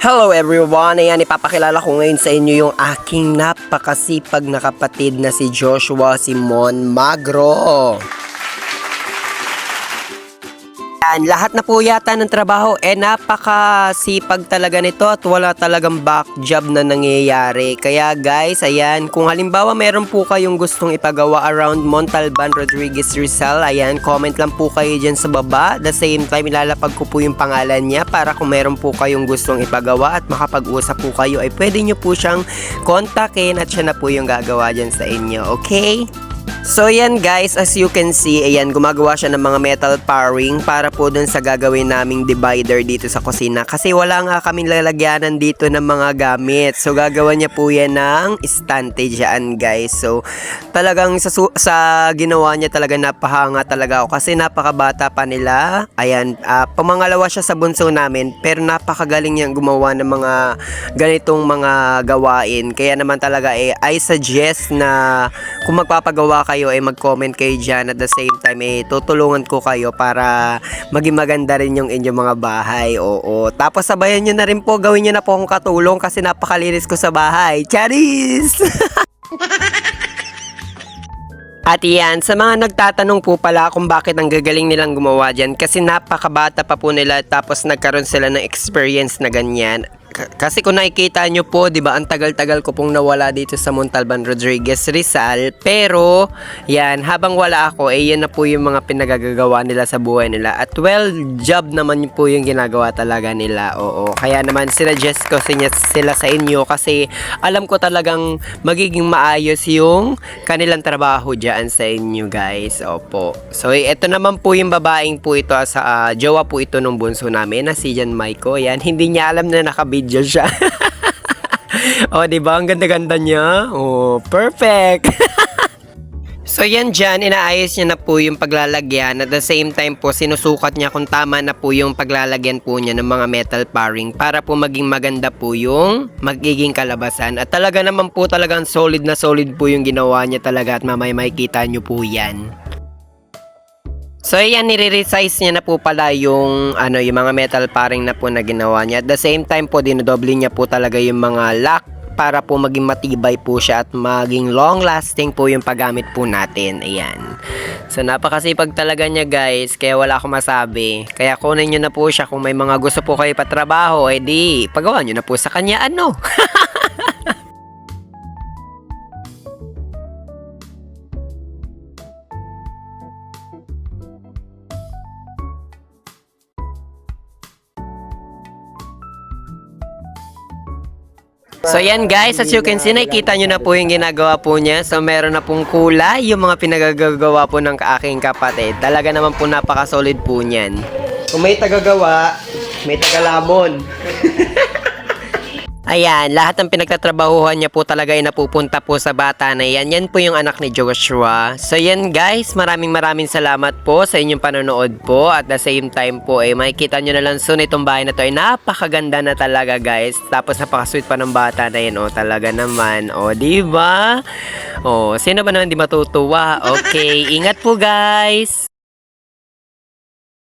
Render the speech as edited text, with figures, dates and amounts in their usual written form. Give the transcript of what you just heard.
Hello everyone! Ayan, ipapakilala ko ngayon sa inyo yung aking napakasipag na kapatid na si Joshua Simon Magro. Yan, lahat na po yata ng trabaho napakasipag talaga nito at wala talagang back job na nangyayari. Kaya guys, ayan, kung halimbawa meron po kayong gustong ipagawa around Montalban, Rodriguez, Rizal, ayan, comment lang po kayo dyan sa baba. The same time, ilalapag ko po yung pangalan niya para kung meron po kayong gustong ipagawa at makapag-usap po kayo ay pwede nyo po siyang kontakin at siya na po yung gagawa dyan sa inyo, okay? So yan guys, as you can see, ayan, gumagawa siya ng mga metal paring para po dun sa gagawin naming divider dito sa kusina. Kasi wala nga kaming lalagyanan dito ng mga gamit. So gagawa niya po yan ng estante dyan guys. So talagang sa ginawa niya talaga napahanga talaga ako kasi napakabata pa nila. Ayan, pamangalawa siya sa bunso namin pero napakagaling niyang gumawa ng mga ganitong mga gawain. Kaya naman talaga I suggest na kung magpapagawa kayo ay mag-comment kayo dyan at the same time tutulungan ko kayo para maging maganda rin yung inyong mga bahay. Oo. Tapos sabayan nyo na rin po, gawin nyo na po akong katulong kasi napakalinis ko sa bahay. Charis! At yan, sa mga nagtatanong po pala kung bakit ang gagaling nilang gumawa dyan kasi napakabata pa po nila tapos nagkaroon sila ng experience na ganyan. Kasi kung nakikita nyo po, di ba, ang tagal-tagal ko pong nawala dito sa Montalban, Rodriguez, Rizal. Pero, yan, habang wala ako, yan na po yung mga pinagagagawa nila sa buhay nila. At well, job naman po yung ginagawa talaga nila. Oo, kaya naman sinuggest ko sila sa inyo kasi alam ko talagang magiging maayos yung kanilang trabaho dyan sa inyo, guys. Opo. So, ito naman po yung babaeng po ito, sa jowa po ito nung bunso namin, na si Jan Maiko. Yan, hindi niya alam na nakabidyo siya. Oh, di ba? Ang ganda-ganda niya. Oh, perfect. So yan dyan, inaayos niya na po yung paglalagyan. At the same time po, sinusukat niya kung tama na po yung paglalagyan po niya ng mga metal paring para po maging maganda po yung magiging kalabasan. At talaga naman po talagang solid na solid po yung ginawa niya talaga at mamaya makikita nyo po yan. So ayan, nire-resize niya na po pala yung yung mga metal paring na po na ginawa niya. At the same time po, dinodoble niya po talaga yung mga lock para po maging matibay po siya at maging long lasting po yung paggamit po natin. Ayan. So napakasipag talaga niya guys, kaya wala akong masabi. Kaya kunin niyo na po siya kung may mga gusto po kayo patrabaho, di pagawa niyo na po sa kanya So yan guys, as you can see, nakikita nyo na po yung ginagawa po niya. So meron na pong kulay yung mga pinagagawa po ng aking kapatid. Talaga naman po napaka-solid po niyan. Kung may tagagawa, may tagalamon. Ayan, lahat ng pinagtatrabahuhan niya po talaga ay napupunta po sa bata na yan. Yan po yung anak ni Joshua. So yan guys, maraming salamat po sa inyong panonood po. At the same time po makikita nyo na lang soon itong bahay na to ay napakaganda na talaga guys. Tapos napaka-sweet pa ng bata na yan. Talaga naman. Diba? Sino ba naman di matutuwa? Okay, ingat po guys!